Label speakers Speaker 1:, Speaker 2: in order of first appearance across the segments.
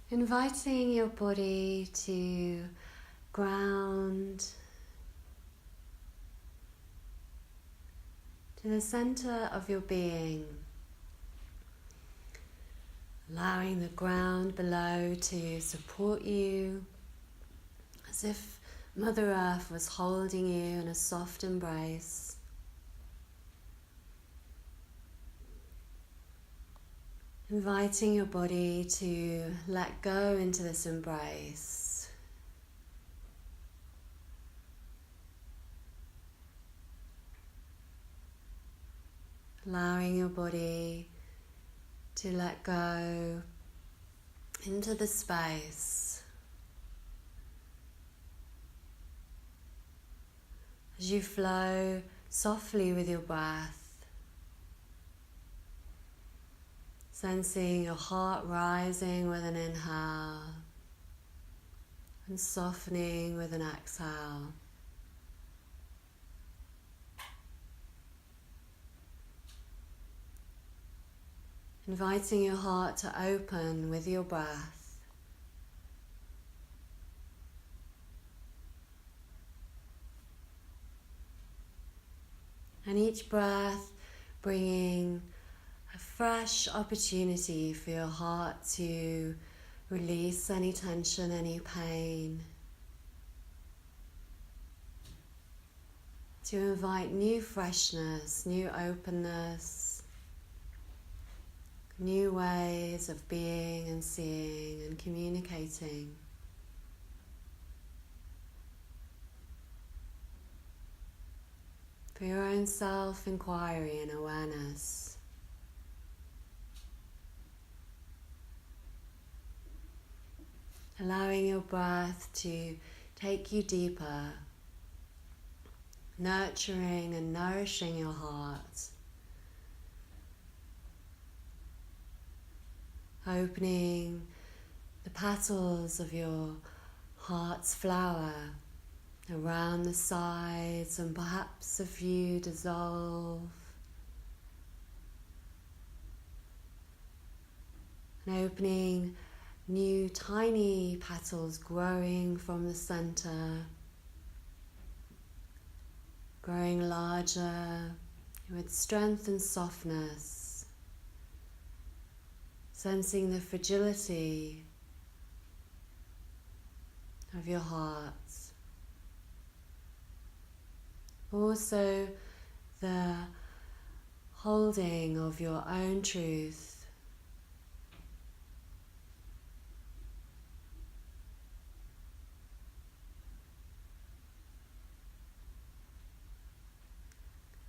Speaker 1: Inviting your body to ground to the center of your being, allowing the ground below to support you as if Mother Earth was holding you in a soft embrace. Inviting your body to let go into this embrace. Allowing your body to let go into the space. As you flow softly with your breath, sensing your heart rising with an inhale and softening with an exhale. Inviting your heart to open with your breath. And each breath bringing a fresh opportunity for your heart to release any tension, any pain. To invite new freshness, new openness, new ways of being and seeing and communicating. For your own self-inquiry and awareness. Allowing your breath to take you deeper, nurturing and nourishing your heart. Opening the petals of your heart's flower around the sides, and perhaps a few dissolve. And opening new tiny petals growing from the center, growing larger with strength and softness, sensing the fragility of your heart. Also the holding of your own truth.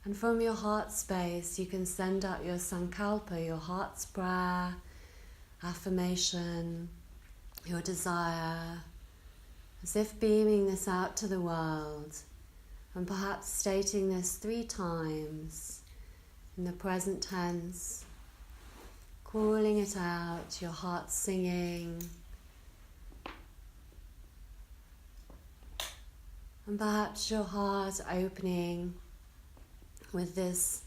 Speaker 1: And from your heart space, you can send out your sankalpa, your heart's prayer, affirmation, your desire, as if beaming this out to the world, and perhaps stating this 3 times in the present tense, calling it out, your heart singing, and perhaps your heart opening with this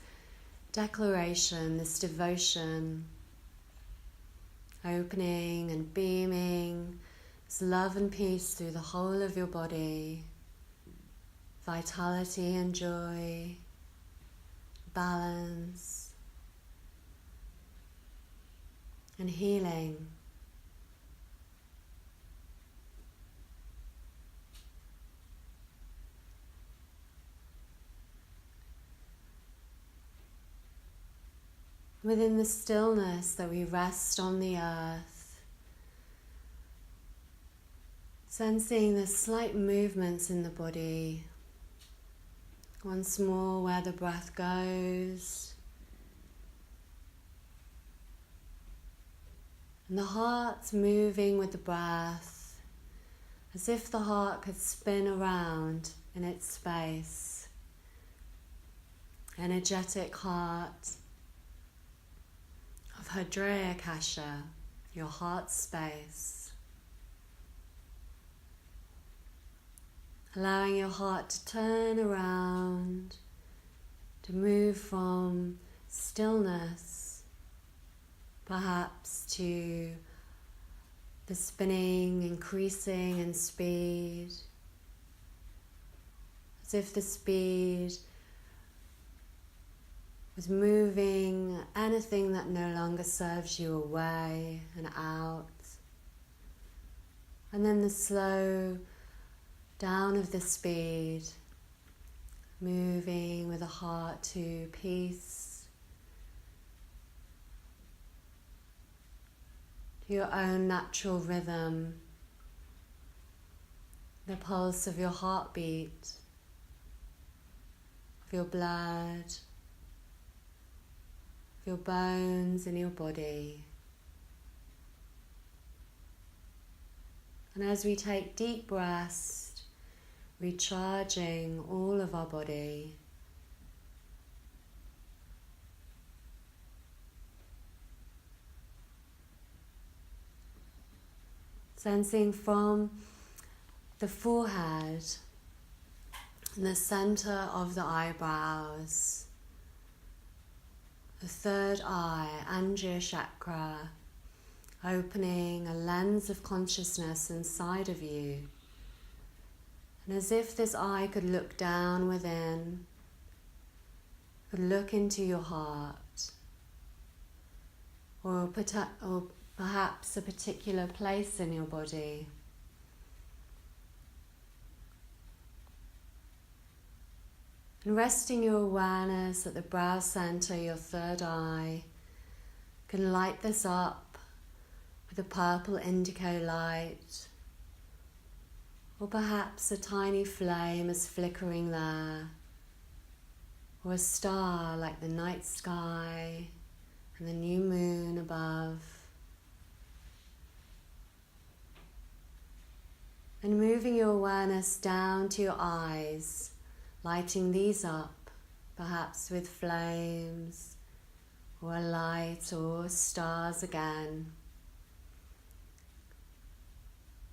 Speaker 1: declaration, this devotion, opening and beaming this love and peace through the whole of your body, vitality and joy, balance and healing. Within the stillness that we rest on the earth, sensing the slight movements in the body, once more where the breath goes, and the heart moving with the breath, as if the heart could spin around in its space. Energetic heart of Hadreya Kasha, your heart space. Allowing your heart to turn around, to move from stillness, perhaps to the spinning increasing in speed, as if the speed was moving anything that no longer serves you away and out. And then the slow down of the speed, moving with a heart to peace, to your own natural rhythm, the pulse of your heartbeat, of your blood, of your bones in your body. And as we take deep breaths, recharging all of our body, sensing from the forehead and the center of the eyebrows, the third eye, Anjali chakra, opening a lens of consciousness inside of you. And as if this eye could look down within, could look into your heart, or perhaps a particular place in your body. And resting your awareness at the brow center, your third eye, can light this up with a purple indigo light, or perhaps a tiny flame is flickering there, or a star like the night sky and the new moon above. And moving your awareness down to your eyes, lighting these up, perhaps with flames, or a light, or stars again.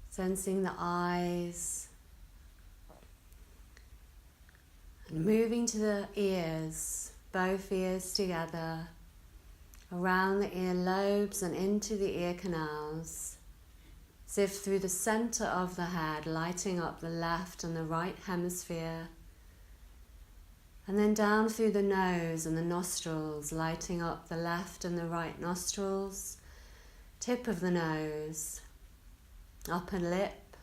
Speaker 1: Sensing the eyes, and moving to the ears, both ears together, around the ear lobes and into the ear canals, as if through the center of the head, lighting up the left and the right hemisphere, and then down through the nose and the nostrils, lighting up the left and the right nostrils, tip of the nose, upper lip,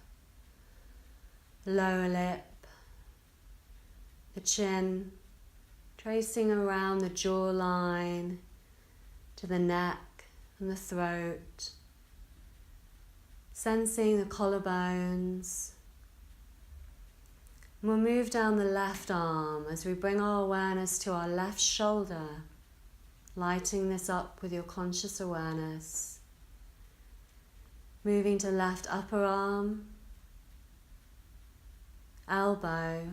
Speaker 1: lower lip, the chin, tracing around the jawline to the neck and the throat, sensing the collarbones. And we'll move down the left arm as we bring our awareness to our left shoulder, lighting this up with your conscious awareness. Moving to left upper arm, elbow,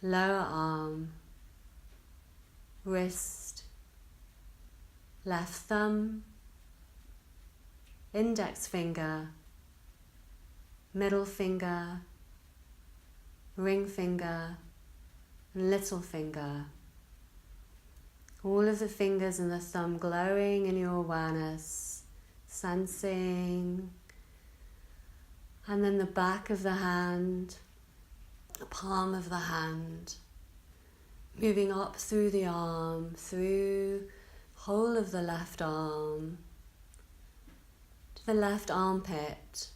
Speaker 1: lower arm, wrist, left thumb, index finger, middle finger, ring finger, and little finger. All of the fingers and the thumb glowing in your awareness, sensing, and then the back of the hand, the palm of the hand, moving up through the arm, through the whole of the left arm, to the left armpit.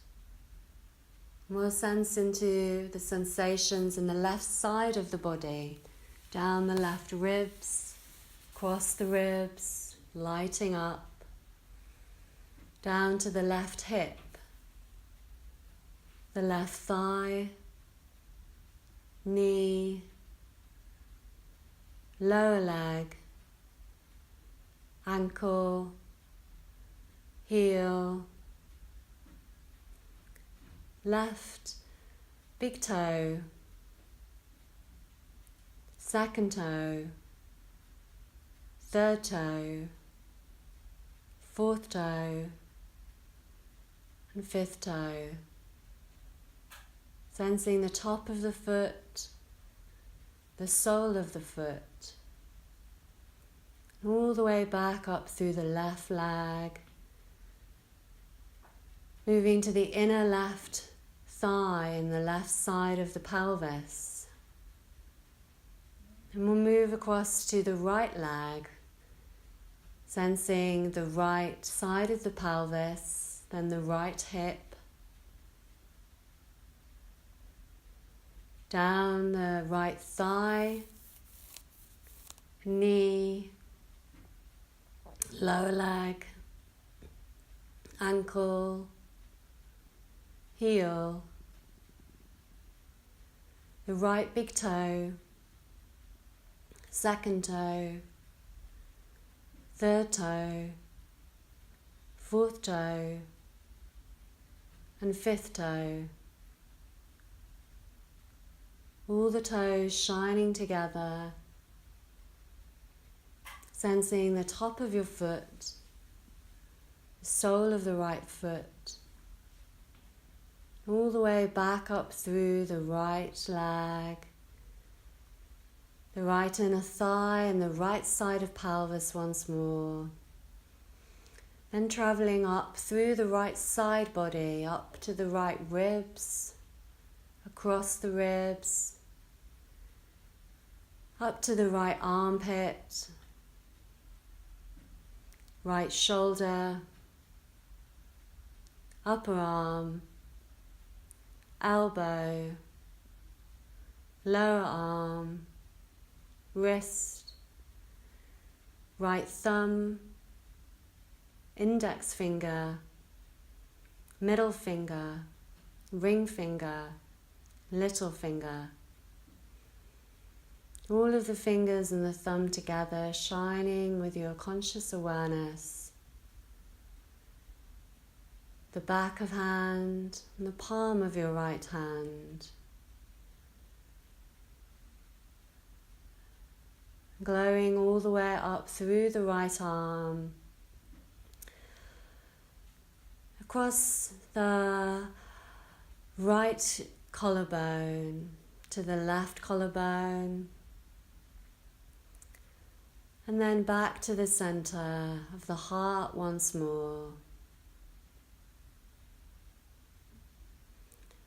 Speaker 1: And we'll sense into the sensations in the left side of the body, down the left ribs, across the ribs, lighting up, down to the left hip, the left thigh, knee, lower leg, ankle, heel, left big toe, second toe, third toe, fourth toe, and fifth toe. Sensing the top of the foot, the sole of the foot, all the way back up through the left leg, Moving to the inner left thigh and the left side of the pelvis. And we'll move across to the right leg, sensing the right side of the pelvis, then the right hip, down the right thigh, knee, lower leg, ankle, heel, the right big toe, second toe, third toe, fourth toe, and fifth toe. All the toes shining together, sensing the top of your foot, the sole of the right foot, all the way back up through the right leg, the right inner thigh and the right side of pelvis once more. Then travelling up through the right side body, up to the right ribs, across the ribs, up to the right armpit, right shoulder, upper arm, elbow, lower arm, wrist, right thumb, index finger, middle finger, ring finger, little finger. All of the fingers and the thumb together, shining with your conscious awareness. The back of hand and the palm of your right hand. Glowing all the way up through the right arm, across the right collarbone to the left collarbone, and then back to the center of the heart once more.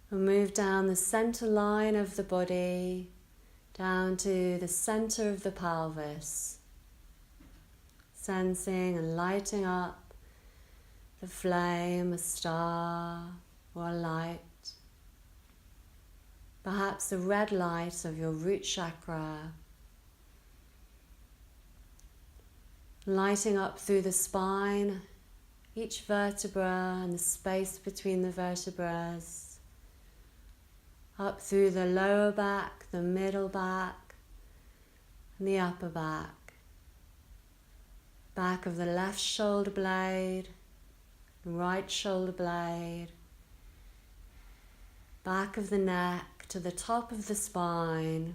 Speaker 1: We'll move down the center line of the body, down to the center of the pelvis, sensing and lighting up the flame, a star or a light, perhaps the red light of your root chakra, lighting up through the spine, each vertebra and the space between the vertebrae, up through the lower back, the middle back, and the upper back. Back of the left shoulder blade, right shoulder blade, back of the neck to the top of the spine,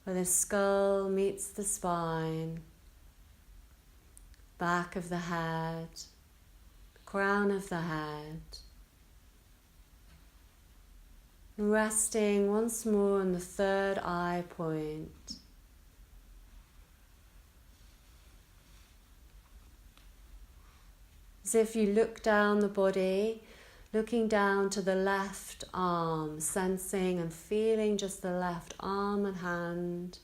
Speaker 1: where the skull meets the spine, back of the head, crown of the head. Resting once more on the third eye point. As if you look down the body, looking down to the left arm, sensing and feeling just the left arm and hand.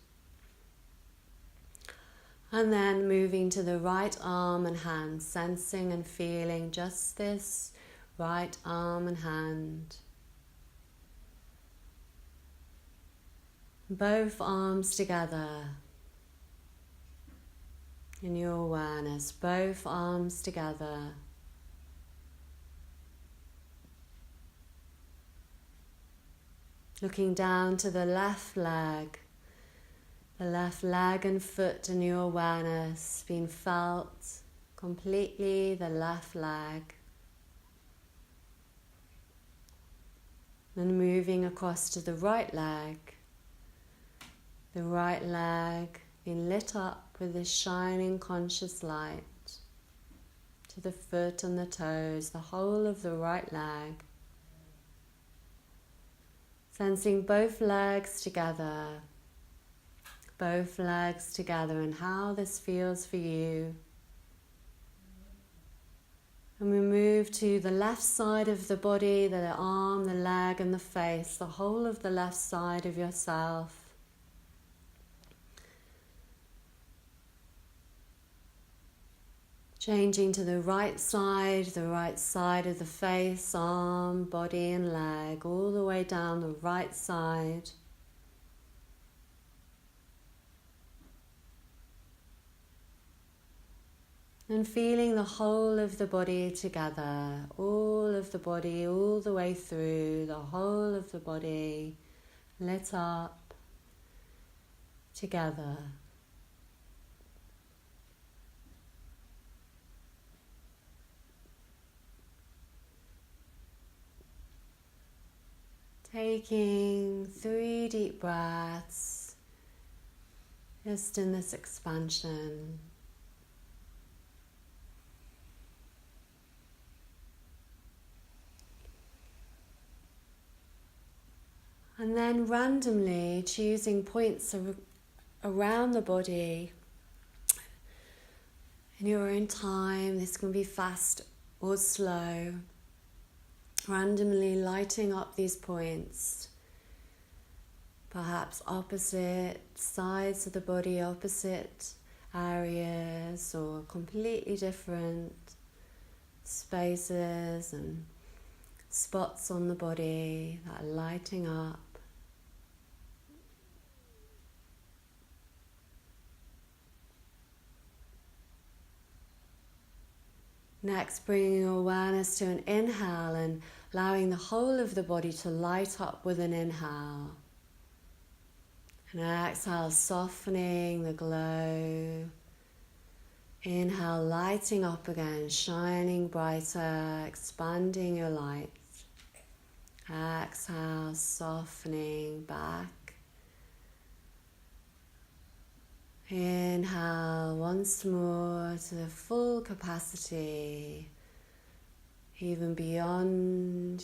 Speaker 1: And then moving to the right arm and hand, sensing and feeling just this right arm and hand. Both arms together in your awareness, both arms together. Looking down to the left leg and foot in your awareness, being felt completely, the left leg. Then moving across to the right leg being lit up with this shining conscious light, to the foot and the toes, the whole of the right leg. Sensing both legs together and how this feels for you. And we move to the left side of the body, the arm, the leg and the face, the whole of the left side of yourself. Changing to the right side of the face, arm, body and leg, all the way down the right side. And feeling the whole of the body together, all of the body, all the way through, the whole of the body lit up together. Taking 3 deep breaths, just in this expansion. And then randomly choosing points around the body in your own time. This can be fast or slow. Randomly lighting up these points, perhaps opposite sides of the body, opposite areas, or completely different spaces and spots on the body that are lighting up. Next, bringing your awareness to an inhale and allowing the whole of the body to light up with an inhale. And exhale, softening the glow. Inhale, lighting up again, shining brighter, expanding your light. Exhale, softening back. Inhale once more to the full capacity, even beyond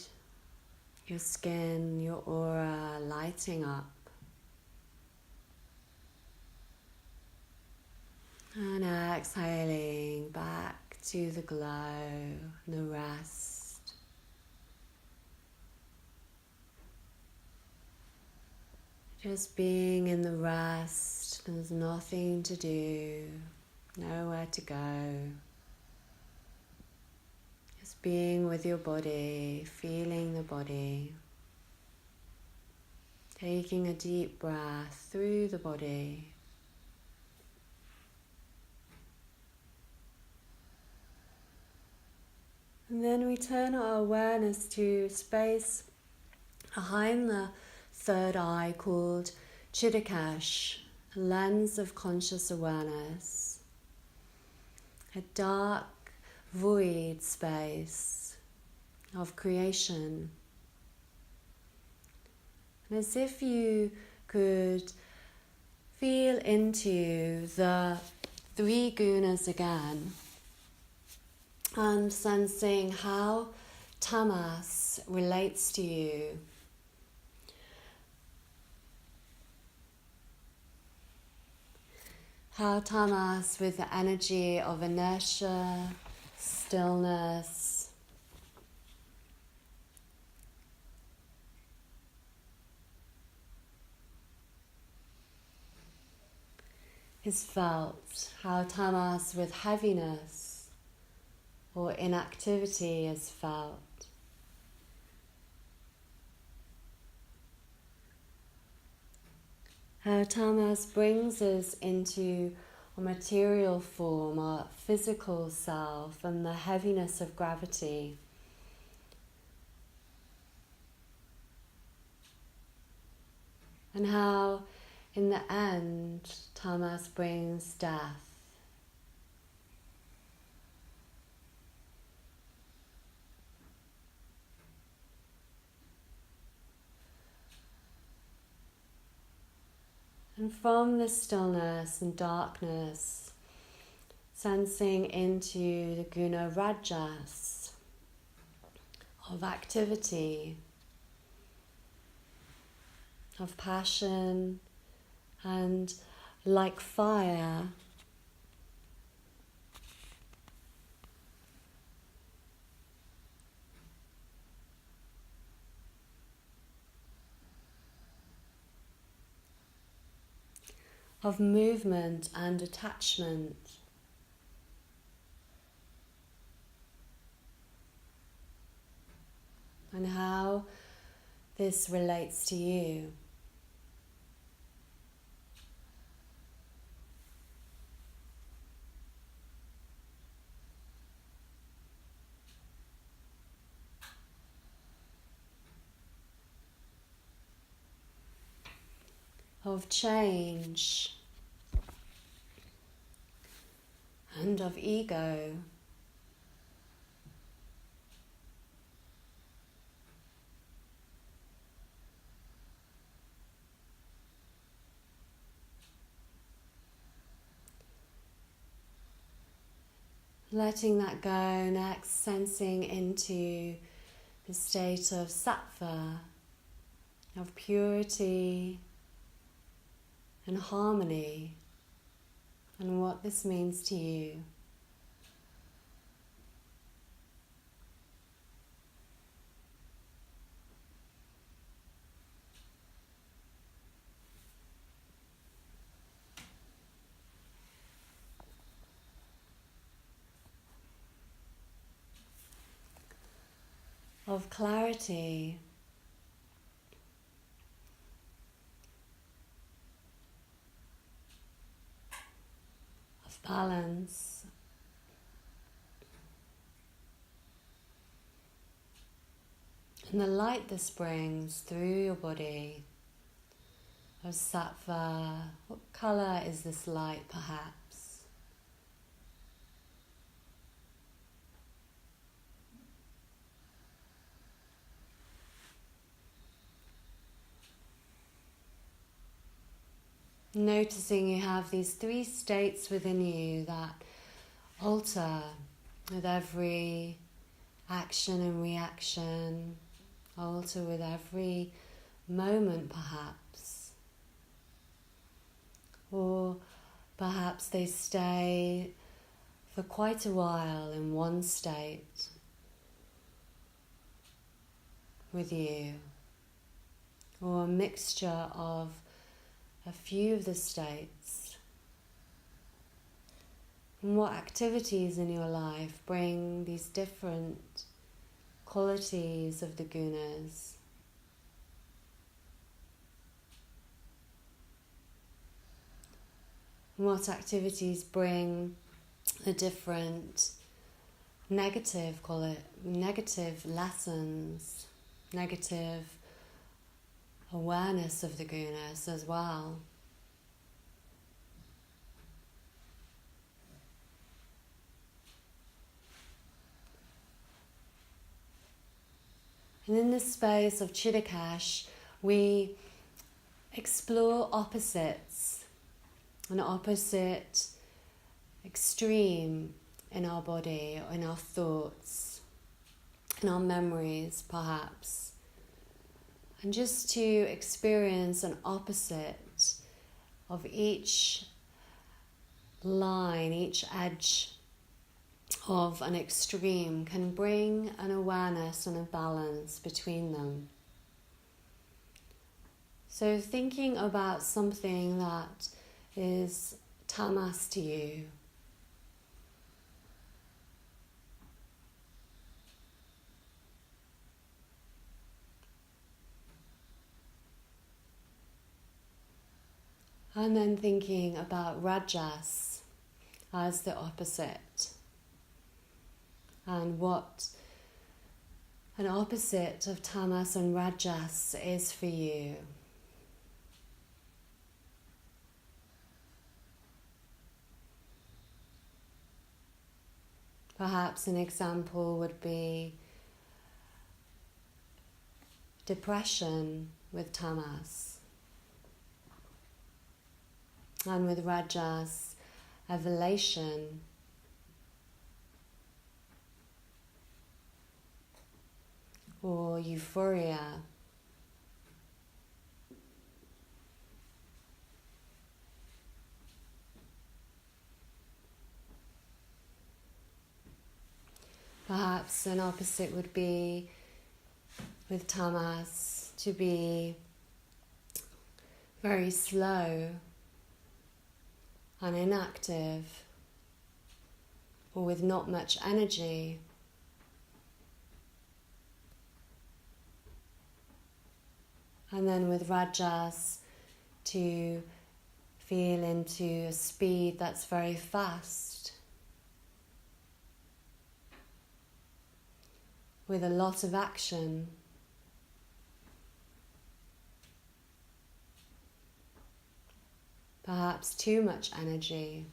Speaker 1: your skin, your aura, lighting up. And exhaling back to the glow, the rest. Just being in the rest, there's nothing to do, nowhere to go. Just being with your body, feeling the body. Taking a deep breath through the body. And then we turn our awareness to space behind the third eye called Chittakash, a lens of conscious awareness, a dark void space of creation. And as if you could feel into the 3 gunas again and sensing how tamas relates to you. How tamas, with the energy of inertia, stillness, is felt. How tamas, with heaviness or inactivity, is felt. How tamas brings us into a material form, our physical self, and the heaviness of gravity. And how, in the end, tamas brings death. And from the stillness and darkness, sensing into the guna rajas of activity, of passion, and like fire, of movement and attachment. And how this relates to you. Of change and of ego. Letting that go, next sensing into the state of sattva, of purity and harmony, and what this means to you. Of clarity, of balance, and the light this brings through your body, of sattva. What colour is this light, perhaps? Noticing you have these three states within you that alter with every action and reaction, alter with every moment perhaps. Or perhaps they stay for quite a while in one state with you, or a mixture of a few of the states. And what activities in your life bring these different qualities of the gunas? And what activities bring the different negative lessons, negative awareness of the gunas as well. And in this space of Chittakash, we explore opposites, an opposite extreme in our body, in our thoughts, in our memories perhaps. And just to experience an opposite of each line, each edge of an extreme can bring an awareness and a balance between them. So thinking about something that is tamas to you, and then thinking about rajas as the opposite, and what an opposite of tamas and rajas is for you. Perhaps an example would be depression with tamas, and with rajas, elation, or euphoria. Perhaps an opposite would be with tamas to be very slow, and inactive, or with not much energy. And then with Rajas, to feel into a speed that's very fast, with a lot of action. Perhaps too much energy.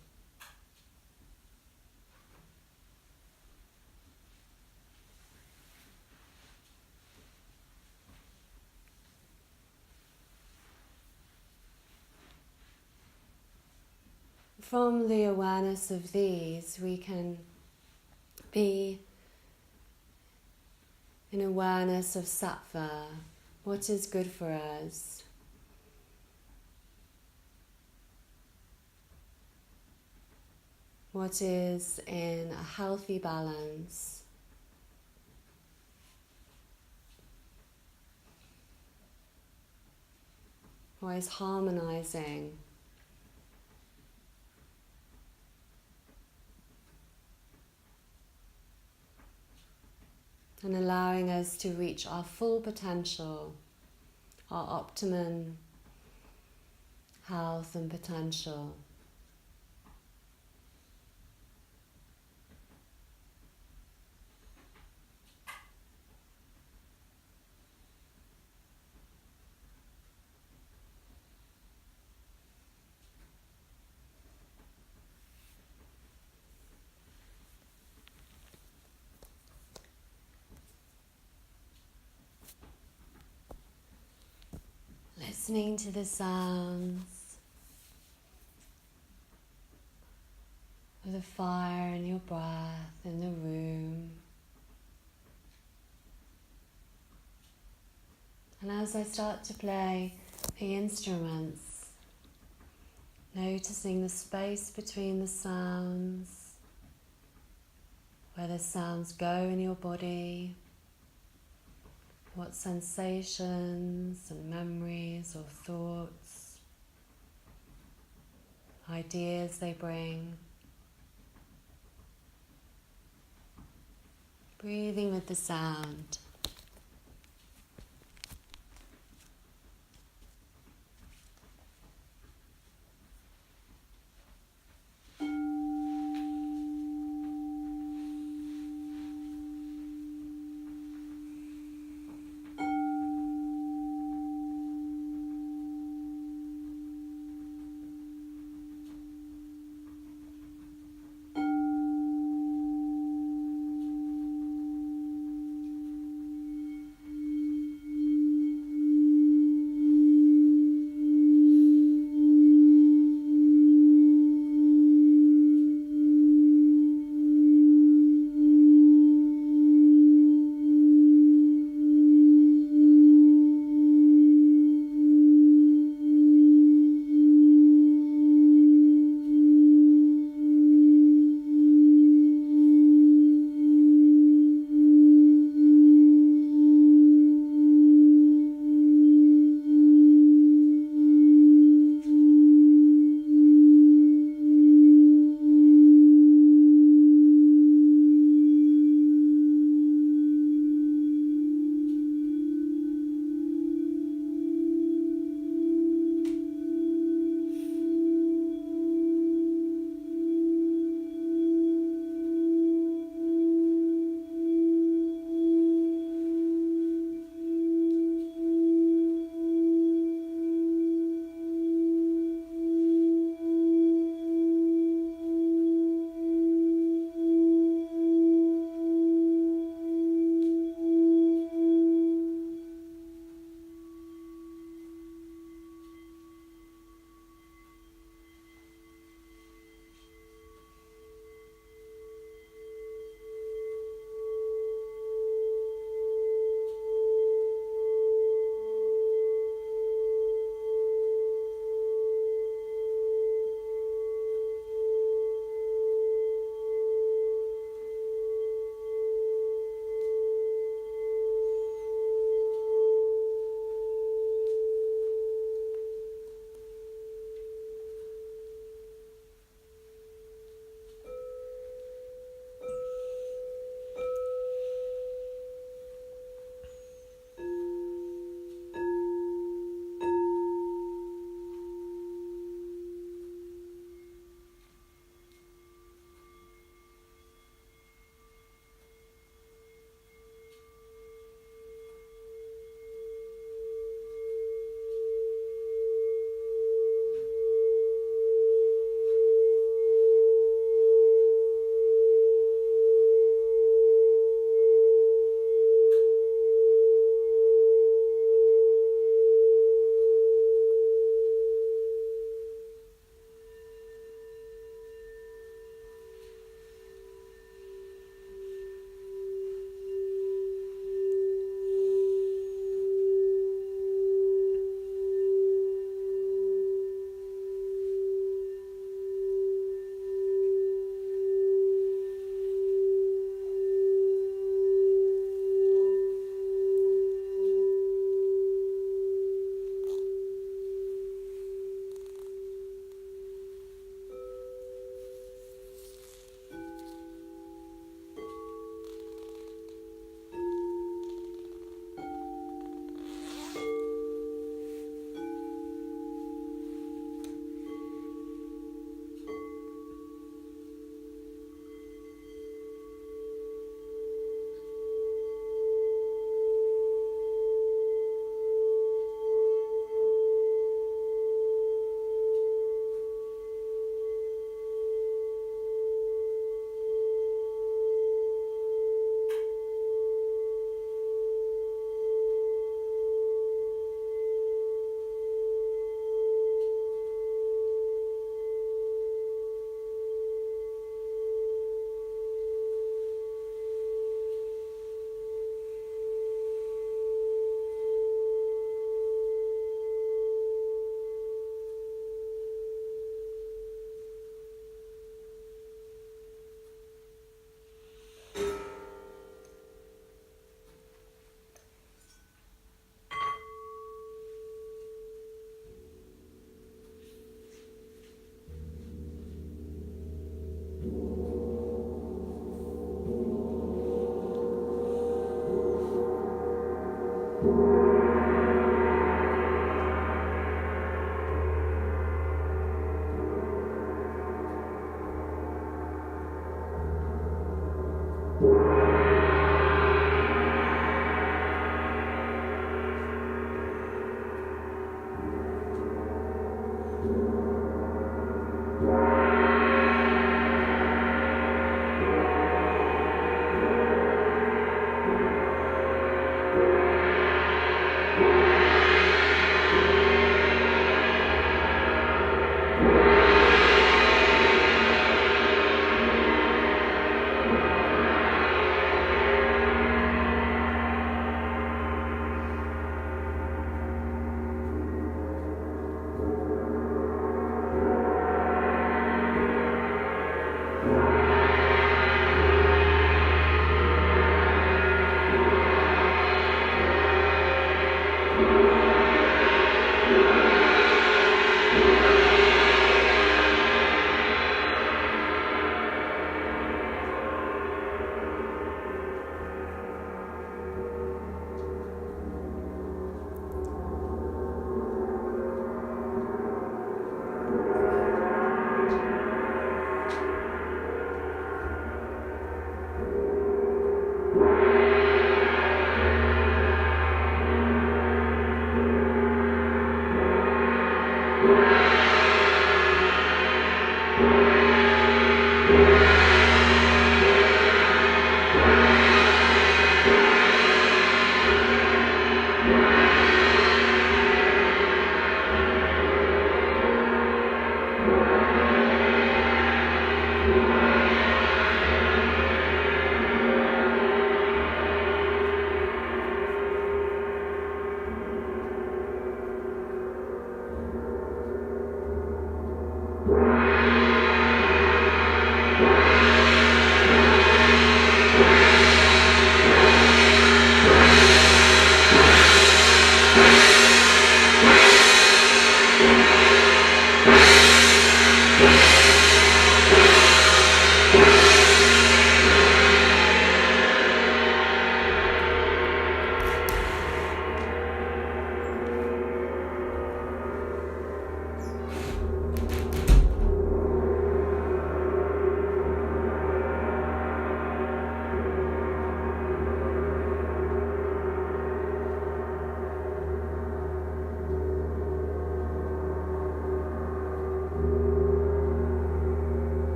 Speaker 1: From the awareness of these, we can be in awareness of sattva, what is good for us. What is in a healthy balance. What is harmonizing. And allowing us to reach our full potential, our optimum health and potential. Listening to the sounds of the fire and your breath in the room. And as I start to play the instruments, noticing the space between the sounds, where the sounds go in your body, what sensations and memories or thoughts, ideas they bring. Breathing with the sound.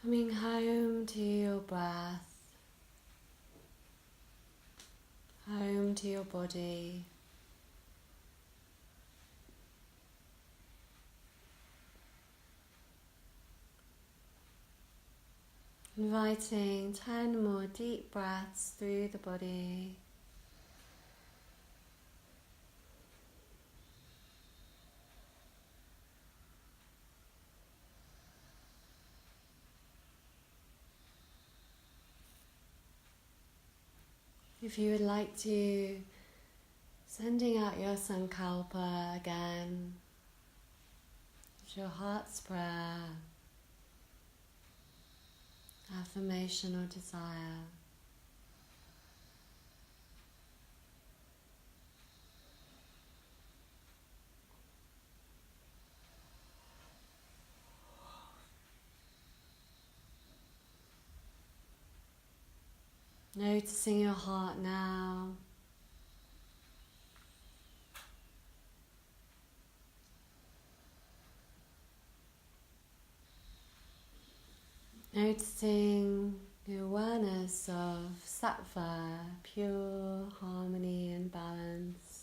Speaker 1: Coming home to your breath, home to your body. Inviting 10 more deep breaths through the body. If you would like to, sending out your sankalpa again, it's your heart's prayer, affirmation or desire. Noticing your heart now. Noticing the awareness of sattva, pure harmony and balance.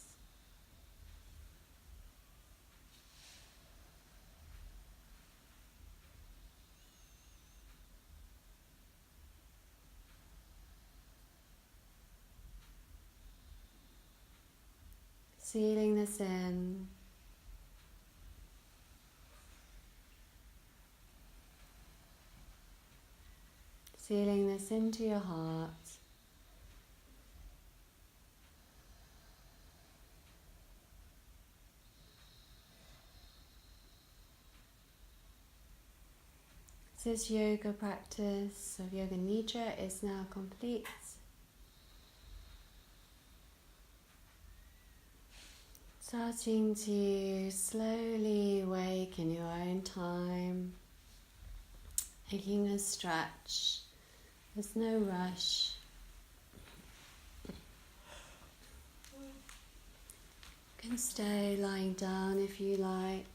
Speaker 1: Sealing this in. Sealing this into your heart. This yoga practice of Yoga Nidra is now complete. Starting to slowly wake in your own time, taking a stretch. There's no rush. You can stay lying down if you like.